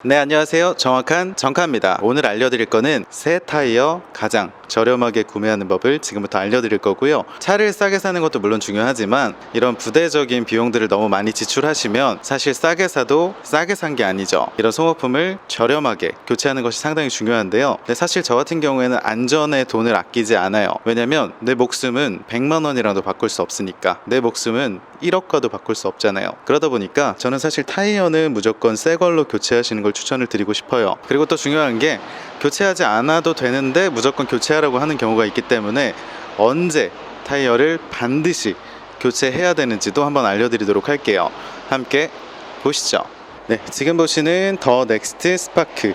네, 안녕하세요. 정확한 정카입니다. 오늘 알려드릴 거는 새 타이어 가장 저렴하게 구매하는 법을 지금부터 알려드릴 거고요. 차를 싸게 사는 것도 물론 중요하지만 이런 부대적인 비용들을 너무 많이 지출하시면 사실 싸게 사도 싸게 산 게 아니죠. 이런 소모품을 저렴하게 교체하는 것이 상당히 중요한데요. 근데 사실 저 같은 경우에는 안전에 돈을 아끼지 않아요. 왜냐면 내 목숨은 100만 원이라도 바꿀 수 없으니까. 내 목숨은 1억과도 바꿀 수 없잖아요. 그러다 보니까 저는 사실 타이어는 무조건 새 걸로 교체하시는 걸 추천을 드리고 싶어요. 그리고 또 중요한 게 교체하지 않아도 되는데 무조건 교체하라고 하는 경우가 있기 때문에 언제 타이어를 반드시 교체해야 되는지도 한번 알려드리도록 할게요. 함께 보시죠. 네, 지금 보시는 더 넥스트 스파크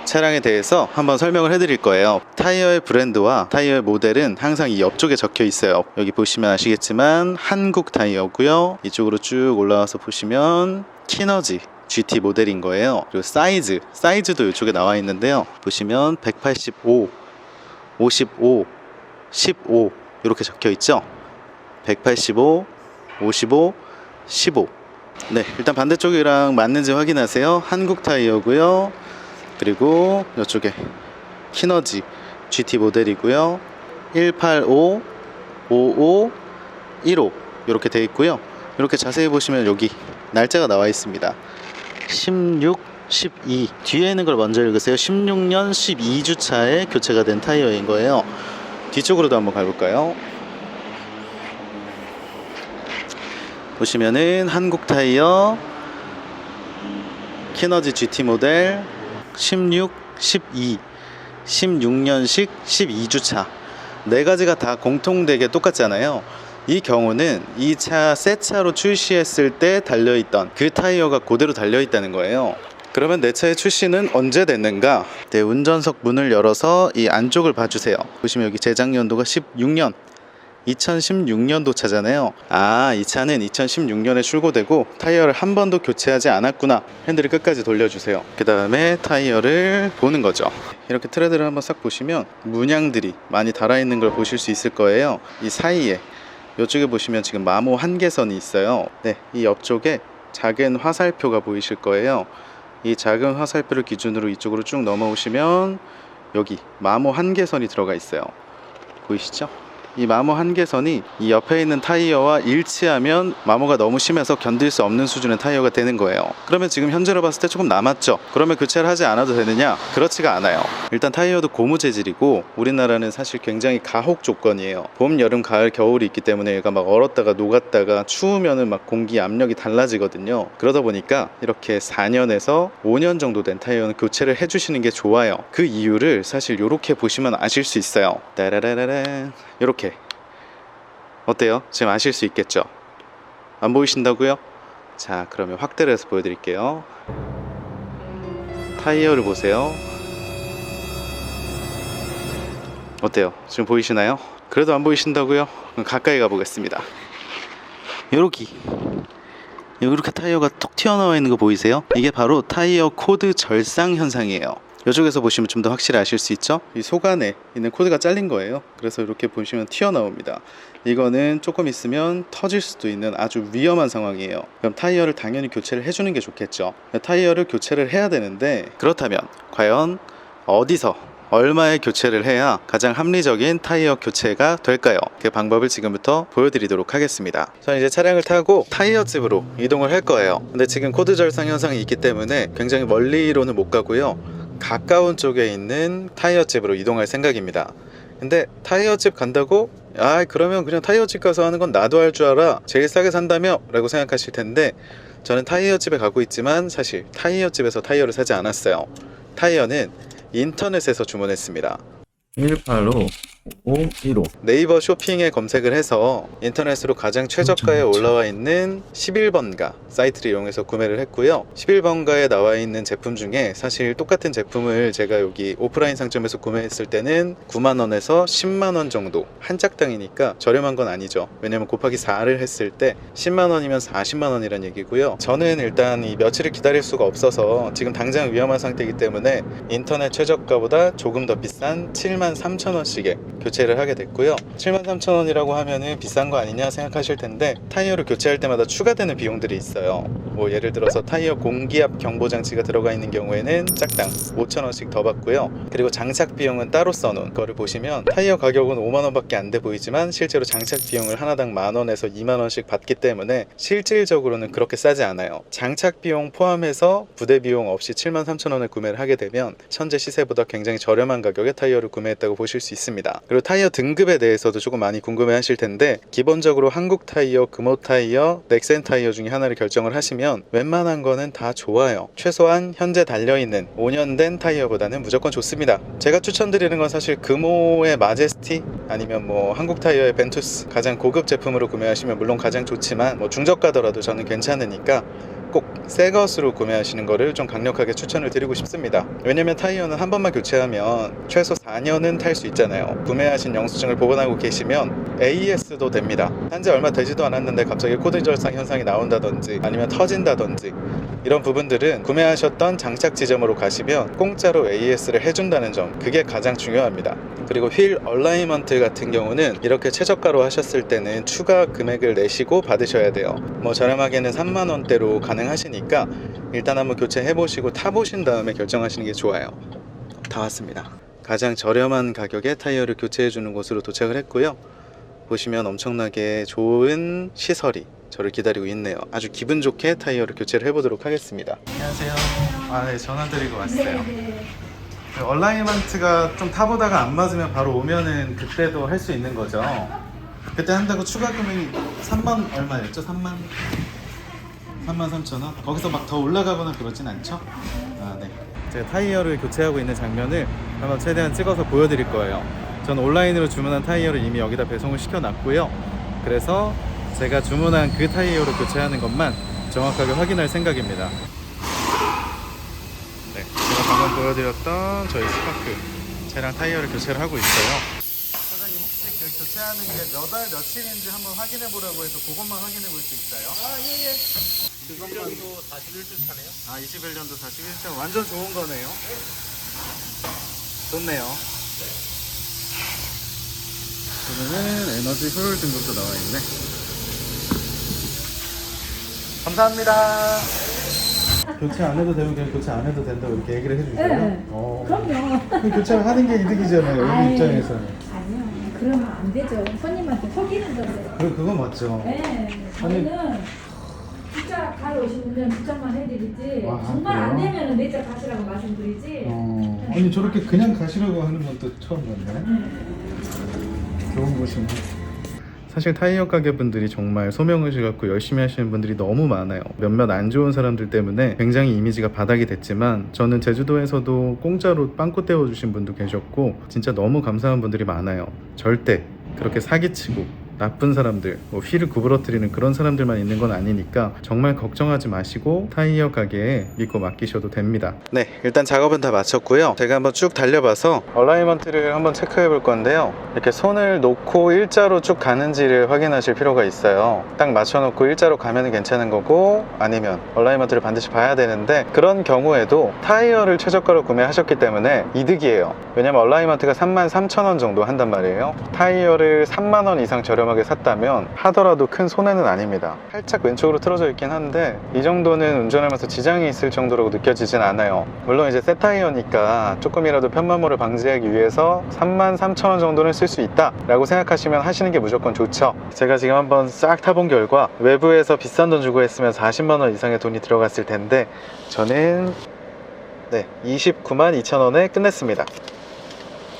차량에 대해서 한번 설명을 해드릴 거예요. 타이어의 브랜드와 타이어의 모델은 항상 이 옆쪽에 적혀 있어요. 여기 보시면 아시겠지만 한국 타이어고요. 이쪽으로 쭉 올라와서 보시면 키너지 GT 모델인 거예요. 그리고 사이즈도 이쪽에 나와 있는데요. 보시면 185, 55, 15 이렇게 적혀 있죠. 185, 55, 15. 네, 일단 반대쪽이랑 맞는지 확인하세요. 한국 타이어고요. 그리고 이쪽에 키너지 GT 모델이고요. 185, 55, 15 이렇게 되어 있고요. 이렇게 자세히 보시면 여기 날짜가 나와 있습니다. 16, 12 뒤에 있는 걸 먼저 읽으세요. 16년 12주차에 교체가 된 타이어인 거예요. 뒤쪽으로도 한번 가볼까요? 보시면은 한국 타이어 키너지 GT 모델 16, 12 16년식 12주차 네 가지가 다 공통되게 똑같잖아요. 이 경우는 이 차 새 차로 출시했을 때 달려있던 그 타이어가 그대로 달려있다는 거예요. 그러면 내 차의 출시는 언제 됐는가? 네, 운전석 문을 열어서 이 안쪽을 봐주세요. 보시면 여기 제작 연도가 16년 2016년도 차잖아요. 아, 이 차는 2016년에 출고되고 타이어를 한 번도 교체하지 않았구나. 핸들을 끝까지 돌려주세요. 그 다음에 타이어를 보는 거죠. 이렇게 트레드를 한번 싹 보시면 문양들이 많이 달아있는 걸 보실 수 있을 거예요. 이 사이에 이쪽에 보시면 지금 마모 한계선이 있어요. 네, 이 옆쪽에 작은 화살표가 보이실 거예요. 이 작은 화살표를 기준으로 이쪽으로 쭉 넘어오시면 여기 마모 한계선이 들어가 있어요. 보이시죠? 이 마모 한계선이 이 옆에 있는 타이어와 일치하면 마모가 너무 심해서 견딜 수 없는 수준의 타이어가 되는 거예요. 그러면 지금 현재로 봤을 때 조금 남았죠? 그러면 교체를 하지 않아도 되느냐? 그렇지가 않아요. 일단 타이어도 고무 재질이고 우리나라는 사실 굉장히 가혹 조건이에요. 봄, 여름, 가을, 겨울이 있기 때문에 얘가 막 얼었다가 녹았다가 추우면은 막 공기 압력이 달라지거든요. 그러다 보니까 이렇게 4년에서 5년 정도 된 타이어는 교체를 해주시는 게 좋아요. 그 이유를 사실 이렇게 보시면 아실 수 있어요. 따라라라라 이렇게. 어때요? 지금 아실 수 있겠죠? 안 보이신다고요? 자, 그러면 확대를 해서 보여드릴게요. 타이어를 보세요. 어때요? 지금 보이시나요? 그래도 안 보이신다고요? 그럼 가까이 가보겠습니다. 이렇게 타이어가 톡 튀어나와 있는 거 보이세요? 이게 바로 타이어 코드 절상 현상이에요. 이쪽에서 보시면 좀 더 확실히 아실 수 있죠? 이 속 안에 있는 코드가 잘린 거예요. 그래서 이렇게 보시면 튀어나옵니다. 이거는 조금 있으면 터질 수도 있는 아주 위험한 상황이에요. 그럼 타이어를 당연히 교체를 해주는 게 좋겠죠. 타이어를 교체를 해야 되는데 그렇다면 과연 어디서 얼마의 교체를 해야 가장 합리적인 타이어 교체가 될까요? 그 방법을 지금부터 보여드리도록 하겠습니다. 저는 이제 차량을 타고 타이어 집으로 이동을 할 거예요. 근데 지금 코드 절상 현상이 있기 때문에 굉장히 멀리로는 못 가고요. 가까운 쪽에 있는 타이어 집으로 이동할 생각입니다. 근데 타이어 집 간다고? 그러면 그냥 타이어 집 가서 하는 건 나도 할 줄 알아. 제일 싸게 산다며? 라고 생각하실 텐데 저는 타이어 집에 가고 있지만 사실 타이어 집에서 타이어를 사지 않았어요. 타이어는 인터넷에서 주문했습니다. 185 515 네이버 쇼핑에 검색을 해서 인터넷으로 가장 최저가에 올라와 있는 11번가 사이트를 이용해서 구매를 했고요. 11번가에 나와 있는 제품 중에 사실 똑같은 제품을 제가 여기 오프라인 상점에서 구매했을 때는 9만원에서 10만원 정도 한 짝당이니까 저렴한 건 아니죠. 왜냐면 곱하기 4를 했을 때 10만원이면 40만원이란 얘기고요. 저는 일단 이 며칠을 기다릴 수가 없어서 지금 당장 위험한 상태이기 때문에 인터넷 최저가보다 조금 더 비싼 7만 73,000원씩에 교체를 하게 됐고요. 73,000원이라고 하면은 비싼 거 아니냐 생각하실 텐데 타이어를 교체할 때마다 추가되는 비용들이 있어요. 뭐 예를 들어서 타이어 공기압 경보 장치가 들어가 있는 경우에는 짝당 5,000원씩 더 받고요. 그리고 장착 비용은 따로 써놓은 거를 보시면 타이어 가격은 5만원밖에 안 돼 보이지만 실제로 장착 비용을 하나당 만원에서 2만원씩 받기 때문에 실질적으로는 그렇게 싸지 않아요. 장착 비용 포함해서 부대 비용 없이 73,000원에 구매를 하게 되면 현재 시세보다 굉장히 저렴한 가격에 타이어를 구매했다고 보실 수 있습니다. 그리고 타이어 등급에 대해서도 조금 많이 궁금해 하실 텐데 기본적으로 한국 타이어, 금호 타이어, 넥센 타이어 중에 하나를 결정을 하시면 웬만한 거는 다 좋아요. 최소한 현재 달려있는 5년 된 타이어보다는 무조건 좋습니다. 제가 추천드리는 건 사실 금호의 마제스티 아니면 뭐 한국 타이어의 벤투스 가장 고급 제품으로 구매하시면 물론 가장 좋지만 뭐 중저가더라도 저는 괜찮으니까 꼭 새 것으로 구매하시는 거를 좀 강력하게 추천을 드리고 싶습니다. 왜냐면 타이어는 한 번만 교체하면 최소 4년은 탈 수 있잖아요. 구매하신 영수증을 보관하고 계시면 AS도 됩니다. 한지 얼마 되지도 않았는데 갑자기 코드 절상 현상이 나온다든지 아니면 터진다든지 이런 부분들은 구매하셨던 장착 지점으로 가시면 공짜로 AS를 해준다는 점, 그게 가장 중요합니다. 그리고 휠 얼라이먼트 같은 경우는 이렇게 최저가로 하셨을 때는 추가 금액을 내시고 받으셔야 돼요. 뭐 저렴하게는 3만원대로 가능하시니까 일단 한번 교체해보시고 타보신 다음에 결정하시는 게 좋아요. 다 왔습니다. 가장 저렴한 가격에 타이어를 교체해주는 곳으로 도착을 했고요. 보시면 엄청나게 좋은 시설이 저를 기다리고 있네요. 아주 기분 좋게 타이어를 교체를 해보도록 하겠습니다. 안녕하세요. 네, 전화 드리고 왔어요. 얼라이먼트가 좀 타보다가 안 맞으면 바로 오면은 그때도 할 수 있는 거죠. 그때 한다고 추가 금액이 3만 얼마였죠? 33,000원? 거기서 막 더 올라가거나 그러진 않죠? 네. 제가 타이어를 교체하고 있는 장면을 한번 최대한 찍어서 보여드릴 거예요. 저는 온라인으로 주문한 타이어를 이미 여기다 배송을 시켜놨고요. 그래서 제가 주문한 그 타이어로 교체하는 것만 정확하게 확인할 생각입니다. 네, 제가 방금 보여드렸던 저희 스파크 차량 타이어를 교체를 하고 있어요. 사장님 혹시 그 교체하는 게 몇 월 며칠인지 한번 확인해 보라고 해서 그것만 확인해 볼 수 있어요? 예예. 21년도 41주 차네요. 21년도 41차 완전 좋은 거네요. 좋네요. 그러면은 에너지 효율 등급도 나와 있네. 감사합니다. 교체 안 해도 되면 그냥 교체 안 해도 된다고 이렇게 얘기를 해주세요. 네. 그럼요. 교체를 하는 게 이득이잖아요. 우리 아이, 입장에서는. 아니요. 그러면 안 되죠. 손님한테 속이는 건데. 그건 맞죠. 네. 저희는 주차 가러 오시는 분은 주차만 해드리지. 아, 정말 그래요? 안 되면 내 차 가시라고 말씀드리지. 아니 저렇게 그냥 가시라고 하는 건 또 처음 봤네. 좋은 곳이네. 사실 타이어 가게 분들이 정말 소명의식 갖고 열심히 하시는 분들이 너무 많아요. 몇몇 안 좋은 사람들 때문에 굉장히 이미지가 바닥이 됐지만 저는 제주도에서도 공짜로 빵꾸 떼어주신 분도 계셨고 진짜 너무 감사한 분들이 많아요. 절대 그렇게 사기치고 나쁜 사람들, 뭐 휠을 구부러뜨리는 그런 사람들만 있는 건 아니니까 정말 걱정하지 마시고 타이어 가게에 믿고 맡기셔도 됩니다. 네, 일단 작업은 다 마쳤고요. 제가 한번 쭉 달려봐서 얼라이먼트를 한번 체크해 볼 건데요. 이렇게 손을 놓고 일자로 쭉 가는지를 확인하실 필요가 있어요. 딱 맞춰놓고 일자로 가면 괜찮은 거고 아니면 얼라이먼트를 반드시 봐야 되는데 그런 경우에도 타이어를 최저가로 구매하셨기 때문에 이득이에요. 왜냐면 얼라이먼트가 33,000원 정도 한단 말이에요. 타이어를 3만원 이상 저렴하게 샀다면 하더라도 큰 손해는 아닙니다. 살짝 왼쪽으로 틀어져 있긴 한데 이 정도는 운전하면서 지장이 있을 정도로 느껴지진 않아요. 물론 이제 새 타이어니까 조금이라도 편마모를 방지하기 위해서 33,000원 정도는 쓸 수 있다 라고 생각하시면 하시는 게 무조건 좋죠. 제가 지금 한번 싹 타본 결과 외부에서 비싼 돈 주고 했으면 40만원 이상의 돈이 들어갔을 텐데 저는 292,000원에 끝냈습니다.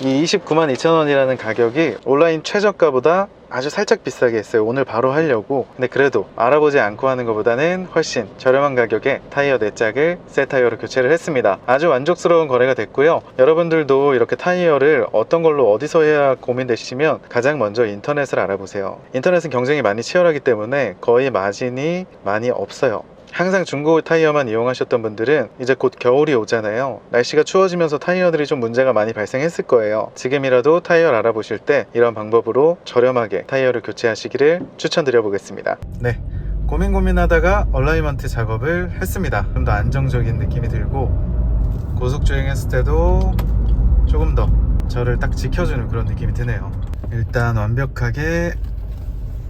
이 292,000원이라는 가격이 온라인 최저가보다 아주 살짝 비싸게 했어요. 오늘 바로 하려고. 근데 그래도 알아보지 않고 하는 것보다는 훨씬 저렴한 가격에 타이어 4짝을 새 타이어로 교체를 했습니다. 아주 만족스러운 거래가 됐고요. 여러분들도 이렇게 타이어를 어떤 걸로 어디서 해야 고민되시면 가장 먼저 인터넷을 알아보세요. 인터넷은 경쟁이 많이 치열하기 때문에 거의 마진이 많이 없어요. 항상 중고 타이어만 이용하셨던 분들은 이제 곧 겨울이 오잖아요. 날씨가 추워지면서 타이어들이 좀 문제가 많이 발생했을 거예요. 지금이라도 타이어를 알아보실 때 이런 방법으로 저렴하게 타이어를 교체하시기를 추천드려 보겠습니다. 네, 고민하다가 얼라이먼트 작업을 했습니다. 좀 더 안정적인 느낌이 들고 고속주행했을 때도 조금 더 저를 딱 지켜주는 그런 느낌이 드네요. 일단 완벽하게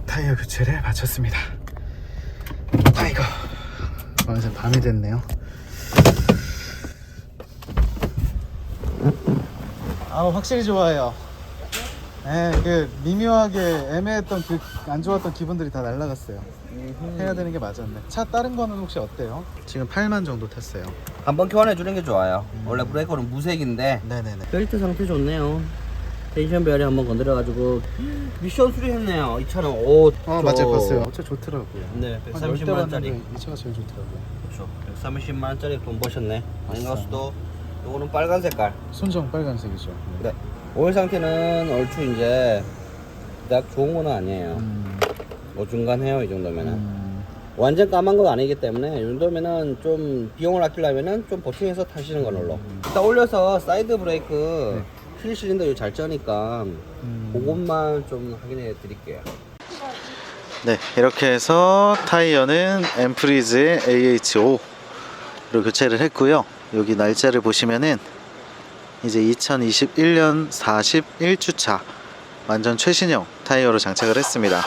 타이어 교체를 마쳤습니다. 아이고, 완전 밤이 됐네요. 아우, 확실히 좋아요. 네, 그 미묘하게 애매했던 그 안 좋았던 기분들이 다 날라갔어요. 해야 되는 게 맞았네. 차 다른 거는 혹시 어때요? 지금 8만 정도 탔어요. 한번 교환해 주는 게 좋아요. 원래 브레이크는 무색인데 네네네. 벨트 상태 좋네요. 텐션 배열이 한번 건드려가지고 미션 수리했네요. 이 차는 맞아요, 봤어요. 차 좋더라고요. 네, 한 10대 130만 원짜리. 이 차가 제일 좋더라고요. 그렇죠. 130만 원짜리 돈 버셨네. 인가스도 요거는 빨간 색깔. 순정 빨간색이죠. 네. 오일 상태는 얼추 이제 딱 좋은 건 아니에요. 어중간해요 이 정도면은. 완전 까만 건 아니기 때문에 이 정도면은 좀 비용을 아끼려면은 좀 보충해서 타시는 걸로. 일단 올려서 사이드 브레이크 휠 실린더 잘 쩌니까 그것만 좀 확인해 드릴게요. 네, 이렇게 해서 타이어는 엠프리즈의 AH5로 교체를 했고요. 여기 날짜를 보시면은 이제 2021년 41주차 완전 최신형 타이어로 장착을 했습니다.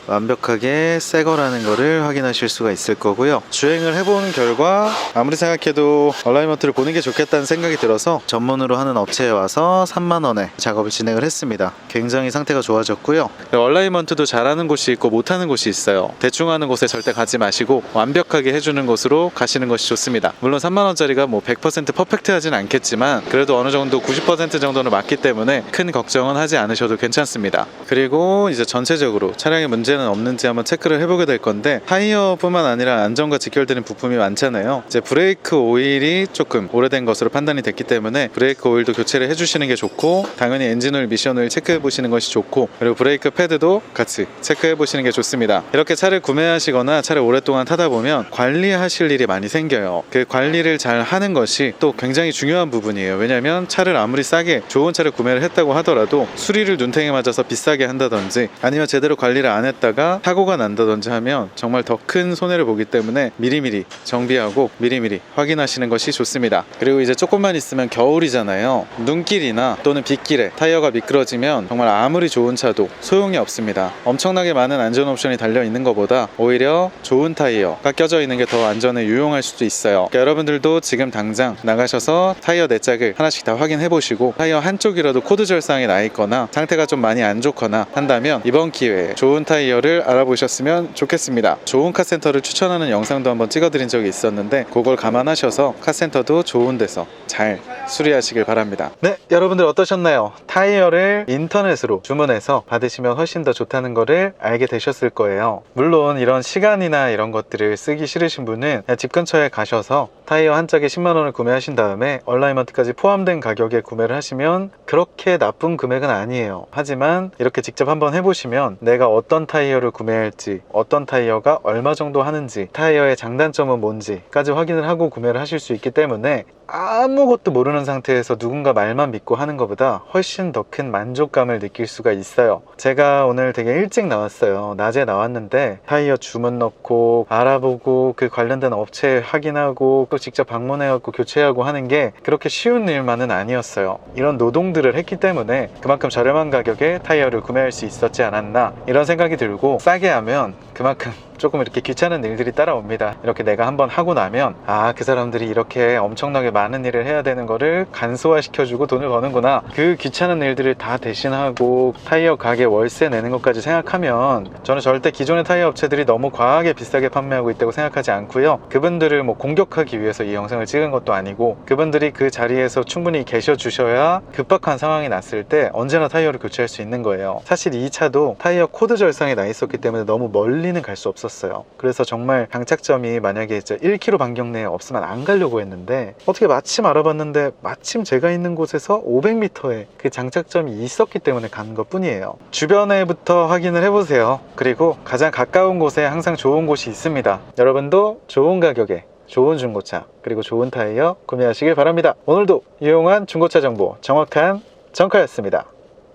완벽하게 새 거라는 거를 확인하실 수가 있을 거고요. 주행을 해본 결과 아무리 생각해도 얼라이먼트를 보는 게 좋겠다는 생각이 들어서 전문으로 하는 업체에 와서 3만 원에 작업을 진행을 했습니다. 굉장히 상태가 좋아졌고요. 얼라이먼트도 잘하는 곳이 있고 못하는 곳이 있어요. 대충 하는 곳에 절대 가지 마시고 완벽하게 해주는 곳으로 가시는 것이 좋습니다. 물론 3만 원짜리가 뭐 100% 퍼펙트하진 않겠지만 그래도 어느 정도 90% 정도는 맞기 때문에 큰 걱정은 하지 않으셔도 괜찮습니다. 그리고 이제 전체적으로 차량에 문제는 없는지 한번 체크를 해보게 될 건데, 타이어뿐만 아니라 안전과 직결되는 부품이 많잖아요. 이제 브레이크 오일이 조금 오래된 것으로 판단이 됐기 때문에 브레이크 오일도 교체를 해주시는 게 좋고, 당연히 엔진 오일, 미션 오일 체크해 보시는 것이 좋고, 그리고 브레이크 패드도 같이 체크해 보시는 게 좋습니다. 이렇게 차를 구매하시거나 차를 오랫동안 타다 보면 관리하실 일이 많이 생겨요. 그 관리를 잘 하는 것이 또 굉장히 중요한 부분이에요. 왜냐면 차를 아무리 싸게 좋은 차를 구매를 했다고 하더라도 수리를 눈탱이 맞아서 비싸게 한다든지 아니면 제대로 관리를 안 했다가 사고가 난다든지 하면 정말 더 큰 손해를 보기 때문에 미리미리 정비하고 미리미리 확인하시는 것이 좋습니다. 그리고 이제 조금만 있으면 겨울이잖아요. 눈길이나 또는 빗길에 타이어가 미끄러지면 정말 아무리 좋은 차도 소용이 없습니다. 엄청나게 많은 안전 옵션이 달려 있는 것보다 오히려 좋은 타이어가 껴져 있는 게 더 안전에 유용할 수도 있어요. 그러니까 여러분들도 지금 당장 나가셔서 타이어 내 짝을 하나씩 다 확인해 보시고, 타이어 한쪽이라도 코드 절상이 나 있거나 상태가 좀 많이 안 좋거나 한다면 이번 기회에 좋은 타이어를 알아보셨으면 좋겠습니다. 좋은 카센터를 추천하는 영상도 한번 찍어드린 적이 있었는데 그걸 감안하셔서 카센터도 좋은 데서 잘 수리하시길 바랍니다. 네, 여러분들 어떠셨나요? 타이어를 인터넷으로 주문해서 받으시면 훨씬 더 좋다는 거를 알게 되셨을 거예요. 물론 이런 시간이나 이런 것들을 쓰기 싫으신 분은 그냥 집 근처에 가셔서 타이어 한 짝에 10만 원을 구매하신 다음에 얼라이먼트까지 포함된 가격에 구매를 하시면 그렇게 나쁜 금액은 아니에요. 하지만 이렇게 직접 한번 해보시면 내가 어떤 타이어를 구매할지, 어떤 타이어가 얼마 정도 하는지, 타이어의 장단점은 뭔지까지 확인을 하고 구매를 하실 수 있기 때문에 아무것도 모르는 상태에서 누군가 말만 믿고 하는 것보다 훨씬 더 큰 만족감을 느낄 수가 있어요. 제가 오늘 되게 일찍 나왔어요. 낮에 나왔는데 타이어 주문 넣고 알아보고 그 관련된 업체 확인하고 또 직접 방문해갖고 교체하고 하는 게 그렇게 쉬운 일만은 아니었어요. 이런 노동들을 했기 때문에 그만큼 저렴한 가격에 타이어를 구매할 수 있었지 않았나, 이런 생각이 들고, 싸게 하면 그만큼 조금 이렇게 귀찮은 일들이 따라옵니다. 이렇게 내가 한번 하고 나면 그 사람들이 이렇게 엄청나게 많은 일을 해야 되는 거를 간소화시켜주고 돈을 버는구나, 그 귀찮은 일들을 다 대신하고 타이어 가게 월세 내는 것까지 생각하면 저는 절대 기존의 타이어 업체들이 너무 과하게 비싸게 판매하고 있다고 생각하지 않고요. 그분들을 뭐 공격하기 위해서 이 영상을 찍은 것도 아니고, 그분들이 그 자리에서 충분히 계셔 주셔야 급박한 상황이 났을 때 언제나 타이어를 교체할 수 있는 거예요. 사실 이 차도 타이어 코드 절상이 나 있었기 때문에 너무 멀리는 갈 수 없었어요. 그래서 정말 장착점이 만약에 1km 반경 내에 없으면 안 가려고 했는데, 어떻게 마침 알아봤는데 마침 제가 있는 곳에서 500m에 그 장착점이 있었기 때문에 간 것 뿐이에요. 주변에부터 확인을 해보세요. 그리고 가장 가까운 곳에 항상 좋은 곳이 있습니다. 여러분도 좋은 가격에 좋은 중고차 그리고 좋은 타이어 구매하시길 바랍니다. 오늘도 유용한 중고차 정보, 정확한 정카였습니다.